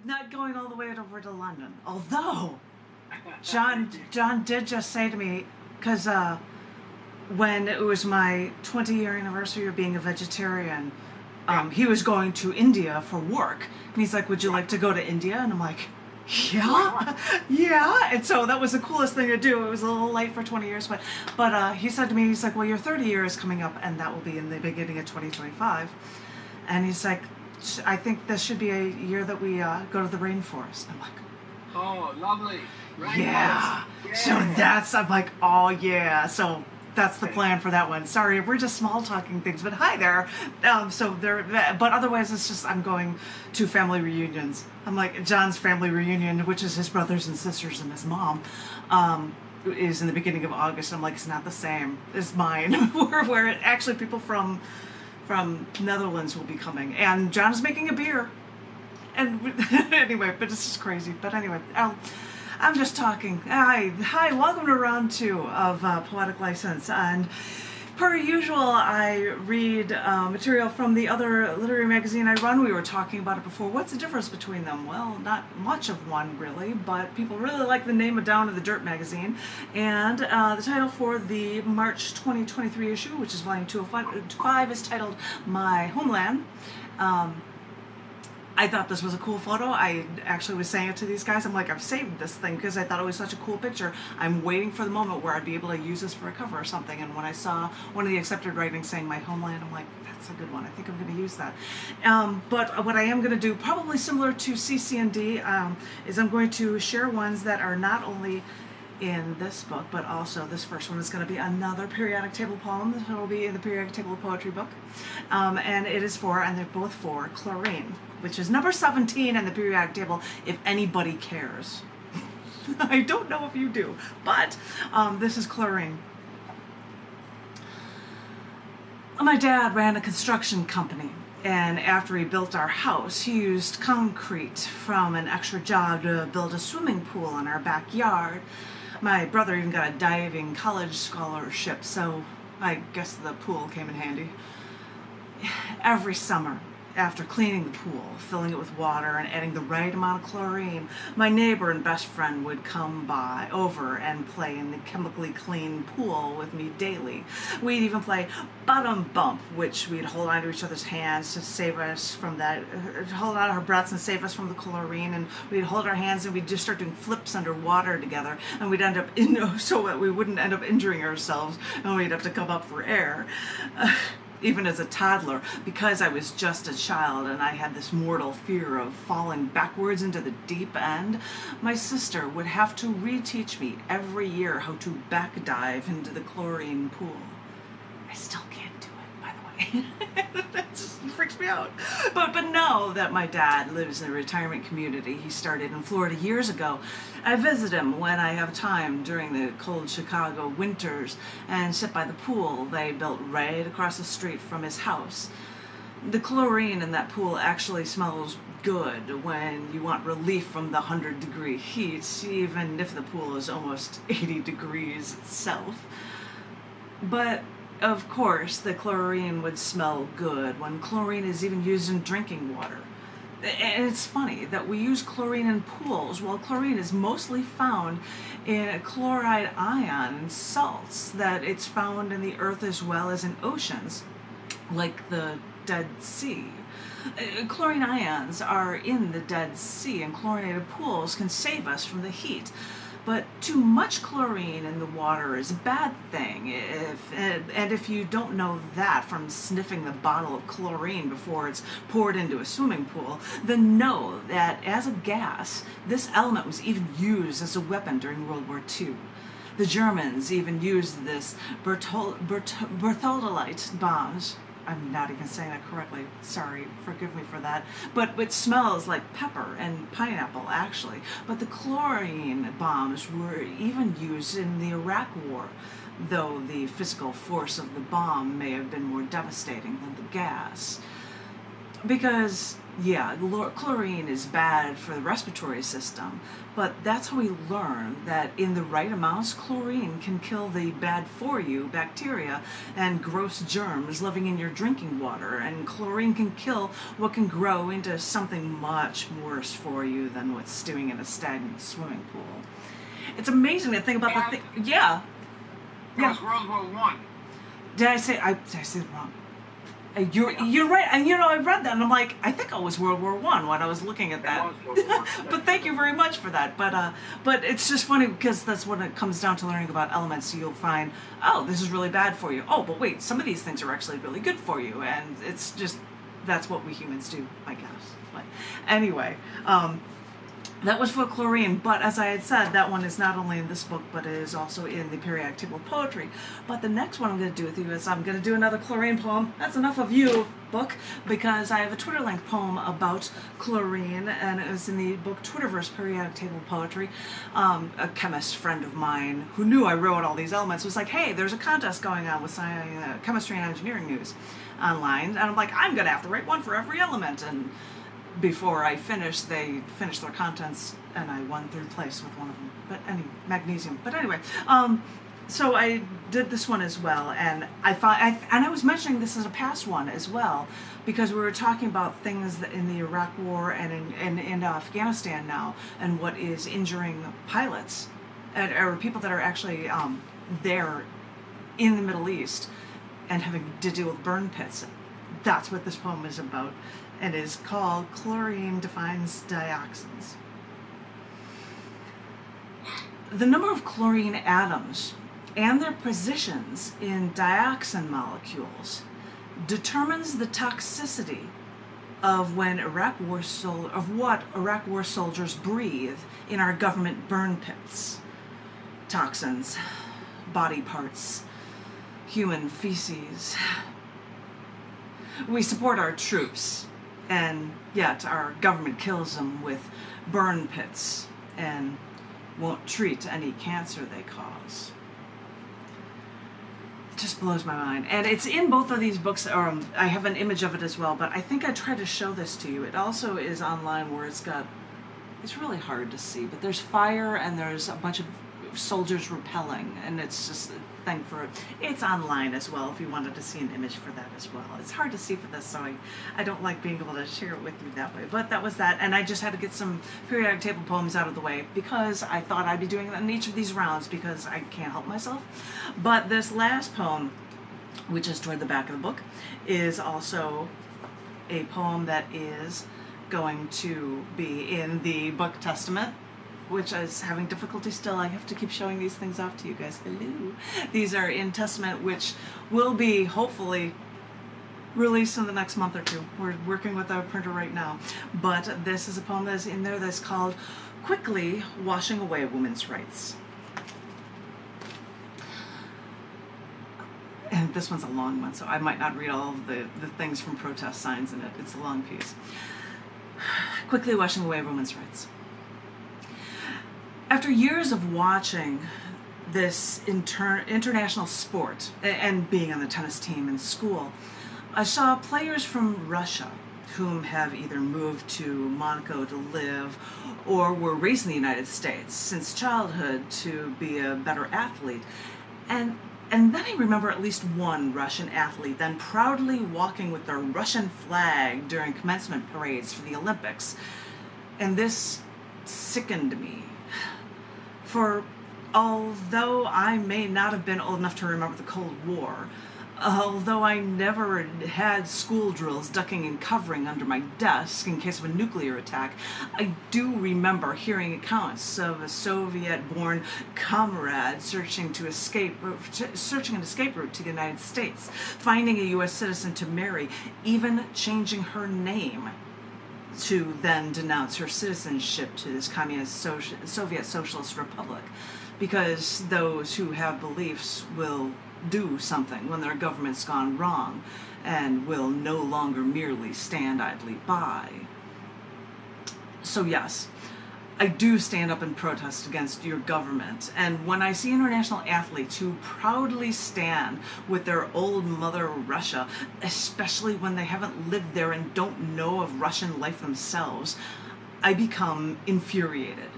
not going all the way over to London. Although, John did just say to me, because when it was my 20-year anniversary of being a vegetarian, he was going to India for work. And he's like, would you like to go to India? And I'm like, yeah, yeah. And so that was the coolest thing to do. It was a little late for 20 years, but he said to me, he's like, well, your 30 year is coming up, and that will be in the beginning of 2025. And he's like, I think this should be a year that we go to the rainforest. I'm like, oh, lovely. Rainforest. Yeah. So I'm like, oh yeah. So that's the plan for that one. Sorry, we're just small talking things, but hi there. But otherwise it's just, I'm going to family reunions. I'm like, John's family reunion, which is his brothers and sisters and his mom, is in the beginning of August. I'm like, it's not the same as mine, where actually people from Netherlands will be coming, and John's making a beer. And anyway, but it's just crazy. But anyway, I'm just talking. Hi, welcome to round 2 of Poetic License. And per usual, I read material from the other literary magazine I run. We were talking about it before. What's the difference between them? Well, not much of one, really, but people really like the name of Down to the Dirt magazine. And the title for the March 2023 issue, which is volume 205, is titled My Homeland. I thought this was a cool photo. I actually was saying it to these guys. I'm like, I've saved this thing because I thought it was such a cool picture. I'm waiting for the moment where I'd be able to use this for a cover or something. And when I saw one of the accepted writings saying My Homeland, I'm like, that's a good one. I think I'm going to use that. But what I am going to do, probably similar to CC&D, is I'm going to share ones that are not only in this book, but also this first one is going to be another periodic table poem that will be in the periodic table of poetry book. And it is for, and they're both for, chlorine, which is number 17 in the periodic table, if anybody cares. I don't know if you do, but this is chlorine. My dad ran a construction company, and after he built our house, he used concrete from an extra job to build a swimming pool in our backyard. My brother even got a diving college scholarship, so I guess the pool came in handy. Every summer, after cleaning the pool, filling it with water, and adding the right amount of chlorine, my neighbor and best friend would come over and play in the chemically clean pool with me daily. We'd even play bottom bump, which we'd hold onto each other's hands to save us from that, hold on to our breaths and save us from the chlorine, and we'd hold our hands and we'd just start doing flips underwater together, and we'd end up, so that we wouldn't end up injuring ourselves, and we'd have to come up for air. Even as a toddler, because I was just a child and I had this mortal fear of falling backwards into the deep end, my sister would have to reteach me every year how to back dive into the chlorine pool. I still can't do it, by the way. That just freaks me out. But now that my dad lives in a retirement community he started in Florida years ago, I visit him when I have time during the cold Chicago winters and sit by the pool they built right across the street from his house. The chlorine in that pool actually smells good when you want relief from the 100-degree heat, even if the pool is almost 80 degrees itself. But of course, the chlorine would smell good when chlorine is even used in drinking water. And it's funny that we use chlorine in pools, while chlorine is mostly found in chloride ion in salts, that it's found in the earth as well as in oceans, like the Dead Sea. Chlorine ions are in the Dead Sea, and chlorinated pools can save us from the heat. But too much chlorine in the water is a bad thing. If you don't know that from sniffing the bottle of chlorine before it's poured into a swimming pool, then know that as a gas, this element was even used as a weapon during World War II. The Germans even used this Bertholdelite bombs. I'm not even saying that correctly. Sorry, forgive me for that. But it smells like pepper and pineapple, actually. But the chlorine bombs were even used in the Iraq War, though the physical force of the bomb may have been more devastating than the gas. Because, yeah, chlorine is bad for the respiratory system, but that's how we learn that in the right amounts, chlorine can kill the bad for you bacteria and gross germs living in your drinking water, and chlorine can kill what can grow into something much worse for you than what's stewing in a stagnant swimming pool. It's amazing to think about the thing. Yeah. It was World War One. Did I say it wrong? You're right, and I read that, and I'm like, I think it was World War I when I was looking at that. But thank you very much for that. But it's just funny because that's when it comes down to learning about elements. You'll find, oh, this is really bad for you. Oh, but wait, some of these things are actually really good for you, and it's just that's what we humans do, I guess. But anyway. That was for chlorine, but as I had said, that one is not only in this book, but it is also in the periodic table of poetry. But the next one I'm going to do with you is I'm going to do another chlorine poem. That's enough of you, book, because I have a Twitter-length poem about chlorine, and it was in the book Twitterverse Periodic Table of Poetry. A chemist friend of mine who knew I wrote all these elements was like, hey, there's a contest going on with chemistry and engineering news online, and I'm like, I'm going to have to write one for every element, and before I finished, they finished their contents, and I won 3rd place with one of them. But magnesium. But anyway, so I did this one as well, and I was mentioning this as a past one as well, because we were talking about things that in the Iraq War and in Afghanistan now, and what is injuring pilots, or people that are actually there in the Middle East, and having to deal with burn pits. That's what this poem is about. And is called Chlorine Defines Dioxins. The number of chlorine atoms and their positions in dioxin molecules determines the toxicity of what Iraq War soldiers breathe in our government burn pits. Toxins, body parts, human feces. We support our troops, and yet our government kills them with burn pits and won't treat any cancer they cause. It just blows my mind. And it's in both of these books. I have an image of it as well, but I think I tried to show this to you. It also is online where it's really hard to see, but there's fire and there's a bunch of soldiers repelling, and it's just a thing for it. It's online as well if you wanted to see an image for that as well. It's hard to see for this, so I don't like being able to share it with you that way, but that was that. And I just had to get some periodic table poems out of the way because I thought I'd be doing that in each of these rounds because I can't help myself. But this last poem, which is toward the back of the book, is also a poem that is going to be in the Book Testament, which is having difficulty still. I have to keep showing these things off to you guys. Hello. These are in Testament, which will be hopefully released in the next month or two. We're working with our printer right now. But this is a poem that's in there that's called Quickly Washing Away Women's Rights. And this one's a long one, so I might not read all of the things from protest signs in it. It's a long piece. Quickly Washing Away Women's Rights. After years of watching this international sport and being on the tennis team in school, I saw players from Russia whom have either moved to Monaco to live or were raised in the United States since childhood to be a better athlete. And then I remember at least one Russian athlete then proudly walking with their Russian flag during commencement parades for the Olympics. And this sickened me. For although I may not have been old enough to remember the Cold War, although I never had school drills ducking and covering under my desk in case of a nuclear attack, I do remember hearing accounts of a Soviet-born comrade searching an escape route to the United States, finding a U.S. citizen to marry, even changing her name to then denounce her citizenship to this communist Soviet Socialist Republic, because those who have beliefs will do something when their government's gone wrong and will no longer merely stand idly by. So yes, I do stand up and protest against your government. And when I see international athletes who proudly stand with their old mother Russia, especially when they haven't lived there and don't know of Russian life themselves, I become infuriated.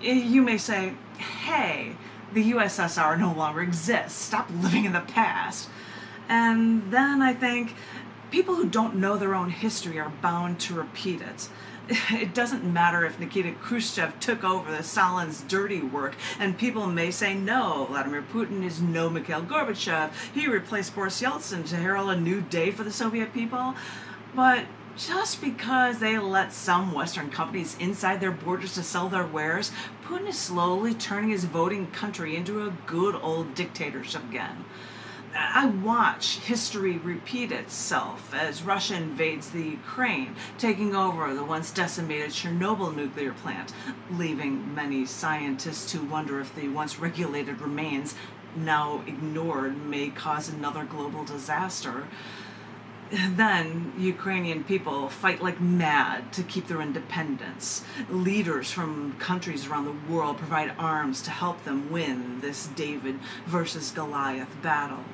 You may say, hey, the USSR no longer exists. Stop living in the past. And then I think people who don't know their own history are bound to repeat it. It doesn't matter if Nikita Khrushchev took over the Stalin's dirty work, and people may say, no, Vladimir Putin is no Mikhail Gorbachev. He replaced Boris Yeltsin to herald a new day for the Soviet people. But just because they let some Western companies inside their borders to sell their wares, Putin is slowly turning his voting country into a good old dictatorship again. I watch history repeat itself as Russia invades the Ukraine, taking over the once decimated Chernobyl nuclear plant, leaving many scientists to wonder if the once regulated remains, now ignored, may cause another global disaster. Then Ukrainian people fight like mad to keep their independence. Leaders from countries around the world provide arms to help them win this David versus Goliath battle.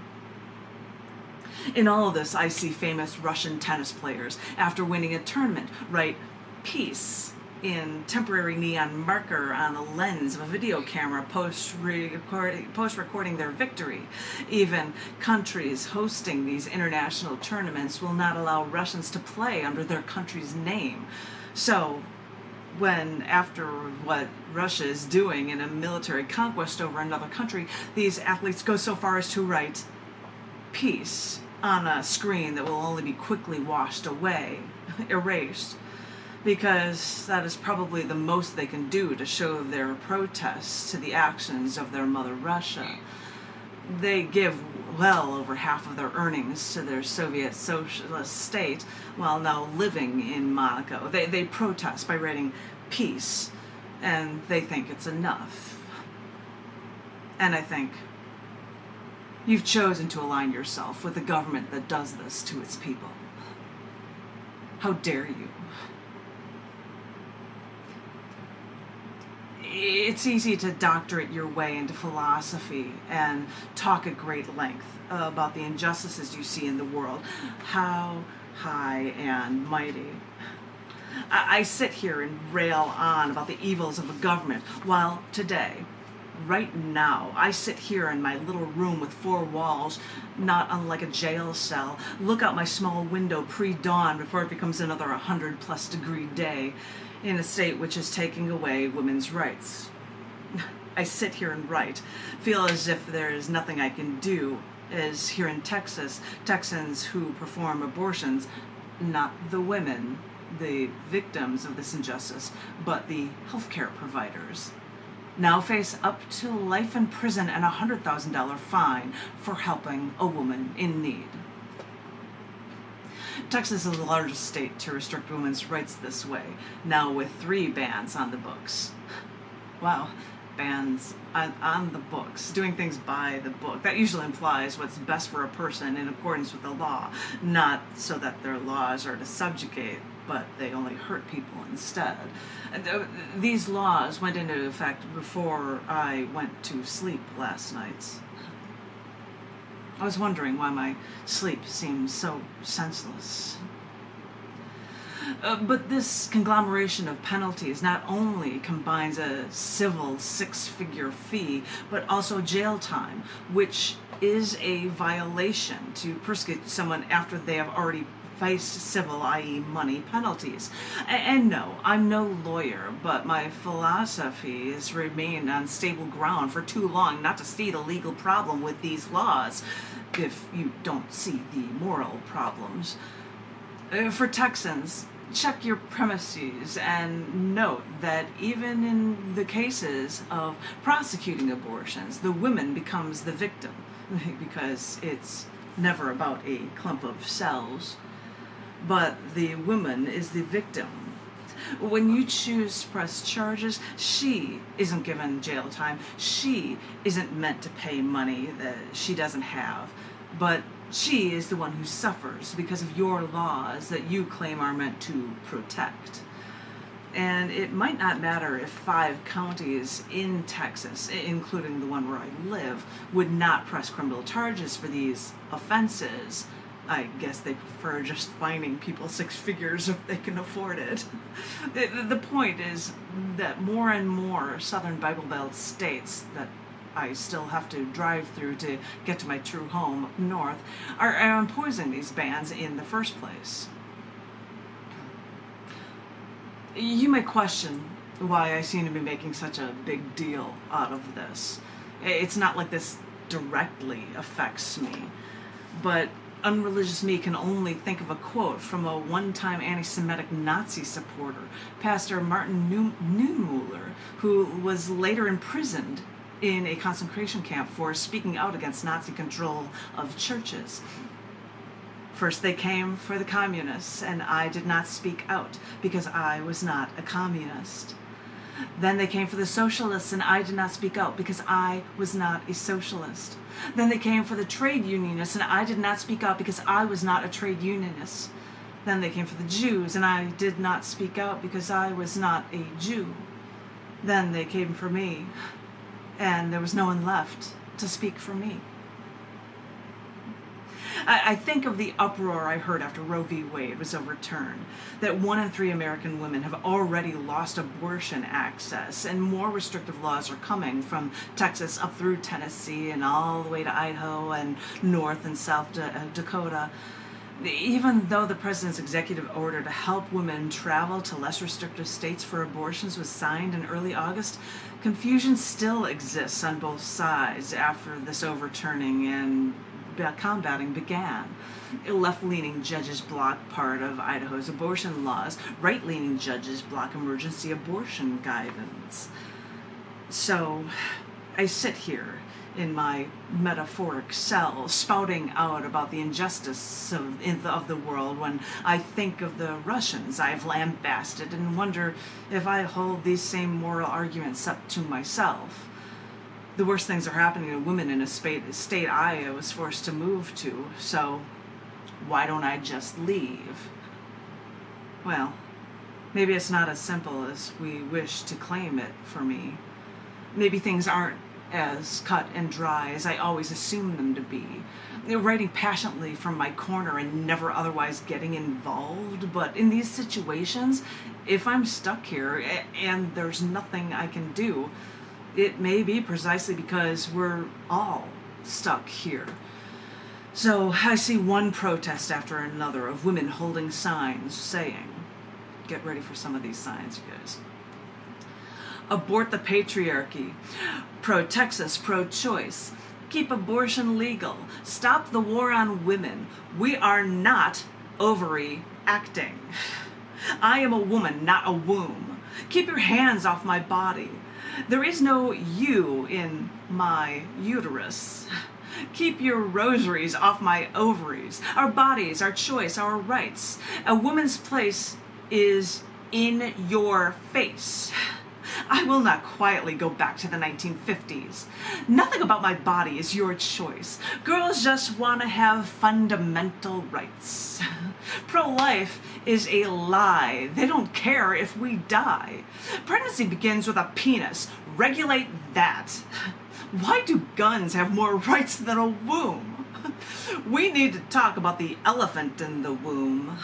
In all of this, I see famous Russian tennis players, after winning a tournament, write peace in temporary neon marker on the lens of a video camera post-recording their victory. Even countries hosting these international tournaments will not allow Russians to play under their country's name. So, when, after what Russia is doing in a military conquest over another country, these athletes go so far as to write peace on a screen that will only be quickly washed away, erased, because that is probably the most they can do to show their protest to the actions of their mother Russia. They give well over half of their earnings to their Soviet socialist state while now living in Monaco. They protest by writing peace, and they think it's enough. And I think, you've chosen to align yourself with a government that does this to its people. How dare you? It's easy to doctorate your way into philosophy and talk at great length about the injustices you see in the world, how high and mighty. I sit here and rail on about the evils of the government, while today, right now, I sit here in my little room with 4 walls, not unlike a jail cell, look out my small window pre-dawn before it becomes another 100+ degree day, in a state which is taking away women's rights. I sit here and write, feel as if there is nothing I can do, as here in Texas, Texans who perform abortions, not the women, the victims of this injustice, but the healthcare providers, now face up to life in prison and a $100,000 fine for helping a woman in need. Texas is the largest state to restrict women's rights this way, now with 3 bans on the books. Wow, bans on the books, doing things by the book. That usually implies what's best for a person in accordance with the law, not so that their laws are to subjugate, but they only hurt people instead. These laws went into effect before I went to sleep last night. I was wondering why my sleep seemed so senseless. But this conglomeration of penalties not only combines a civil 6-figure fee, but also jail time, which is a violation to persecute someone after they have already faced civil, i.e. money, penalties. And no, I'm no lawyer, but my philosophy has remained on stable ground for too long not to see the legal problem with these laws, if you don't see the moral problems. For Texans, check your premises and note that even in the cases of prosecuting abortions, the woman becomes the victim, because it's never about a clump of cells, but the woman is the victim. When you choose to press charges, she isn't given jail time. She isn't meant to pay money that she doesn't have, but she is the one who suffers because of your laws that you claim are meant to protect. And it might not matter if 5 counties in Texas, including the one where I live, would not press criminal charges for these offenses. I guess they prefer just fining people 6 figures if they can afford it. The point is that more and more Southern Bible Belt states that I still have to drive through to get to my true home up north are imposing these bans in the first place. You may question why I seem to be making such a big deal out of this. It's not like this directly affects me, but unreligious me can only think of a quote from a one-time anti-Semitic Nazi supporter, Pastor Martin Niemöller, who was later imprisoned in a concentration camp for speaking out against Nazi control of churches. First they came for the communists, and I did not speak out because I was not a communist. Then they came for the socialists, and I did not speak out because I was not a socialist. Then they came for the trade unionists, and I did not speak out because I was not a trade unionist. Then they came for the Jews, and I did not speak out because I was not a Jew. Then they came for me, and there was no one left to speak for me. I think of the uproar I heard after Roe v. Wade was overturned, that 1 in 3 American women have already lost abortion access, and more restrictive laws are coming from Texas up through Tennessee and all the way to Idaho and North and South Dakota. Even though the president's executive order to help women travel to less restrictive states for abortions was signed in early August, confusion still exists on both sides after this overturning and combating began. Left-leaning judges block part of Idaho's abortion laws. Right-leaning judges block emergency abortion guidance. So I sit here in my metaphoric cell spouting out about the injustice of the world when I think of the Russians I've lambasted and wonder if I hold these same moral arguments up to myself. The worst things are happening to women in a state I was forced to move to, so why don't I just leave? Well, maybe it's not as simple as we wish to claim it for me. Maybe things aren't as cut and dry as I always assume them to be. Writing passionately from my corner and never otherwise getting involved, but in these situations, if I'm stuck here and there's nothing I can do, it may be precisely because we're all stuck here. So I see one protest after another of women holding signs saying, get ready for some of these signs, you guys. Abort the patriarchy. Pro-Texas, pro-choice. Keep abortion legal. Stop the war on women. We are not ovary acting. I am a woman, not a womb. Keep your hands off my body. There is no you in my uterus. Keep your rosaries off my ovaries. Our bodies, our choice, our rights. A woman's place is in your face. I will not quietly go back to the 1950s. Nothing about my body is your choice. Girls just want to have fundamental rights. Pro-life is a lie. They don't care if we die. Pregnancy begins with a penis. Regulate that. Why do guns have more rights than a womb? We need to talk about the elephant in the womb.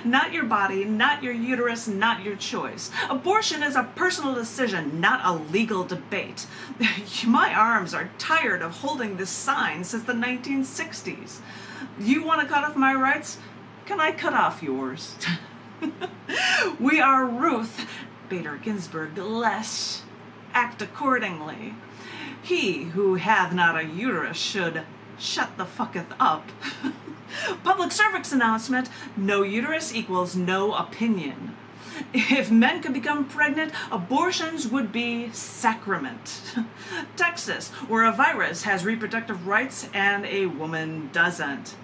Not your body, not your uterus, not your choice. Abortion is a personal decision, not a legal debate. My arms are tired of holding this sign since the 1960s. You want to cut off my rights? Can I cut off yours? We are Ruth Bader Ginsburg less. Act accordingly. He who hath not a uterus should shut the fucketh up. Public service announcement, no uterus equals no opinion. If men could become pregnant, abortions would be sacrament. Texas, where a virus has reproductive rights and a woman doesn't.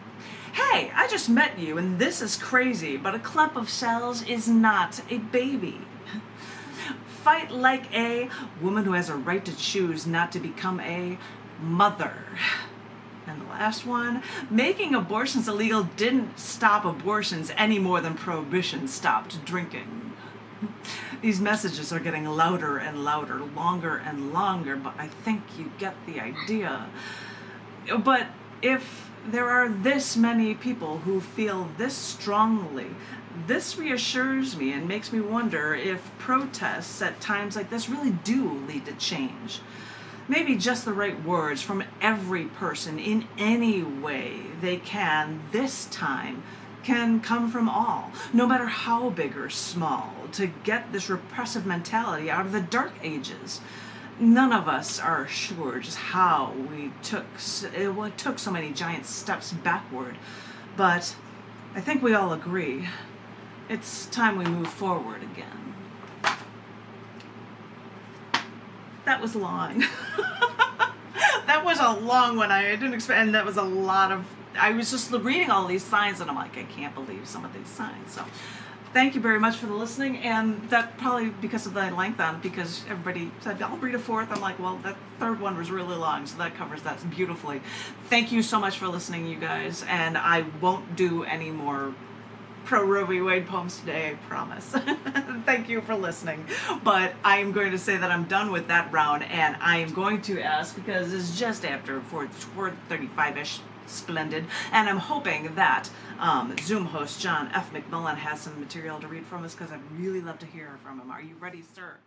Hey, I just met you and this is crazy, but a clump of cells is not a baby. Fight like a woman who has a right to choose not to become a mother. And the last one, making abortions illegal didn't stop abortions any more than prohibition stopped drinking. These messages are getting louder and louder, longer and longer, but I think you get the idea. But if there are this many people who feel this strongly, this reassures me and makes me wonder if protests at times like this really do lead to change. Maybe just the right words from every person in any way they can this time can come from all, no matter how big or small, to get this repressive mentality out of the dark ages. None of us are sure just how we took so many giant steps backward, but I think we all agree it's time we move forward again. That was long. That was a long one. I didn't expect, and that was a lot of, I was just reading all these signs and I'm like, I can't believe some of these signs. So thank you very much for the listening, and that probably because of the length on, because everybody said, I'll read a fourth. I'm like, well, that third one was really long, so that covers that beautifully. Thank you so much for listening, you guys, and I won't do any more pro Roe v. Wade poems today, I promise. Thank you for listening. But I am going to say that I'm done with that round, and I am going to ask, because it's just after 4:35-ish, splendid, and I'm hoping that Zoom host John F. McMillan has some material to read from us, because I'd really love to hear from him. Are you ready, sir?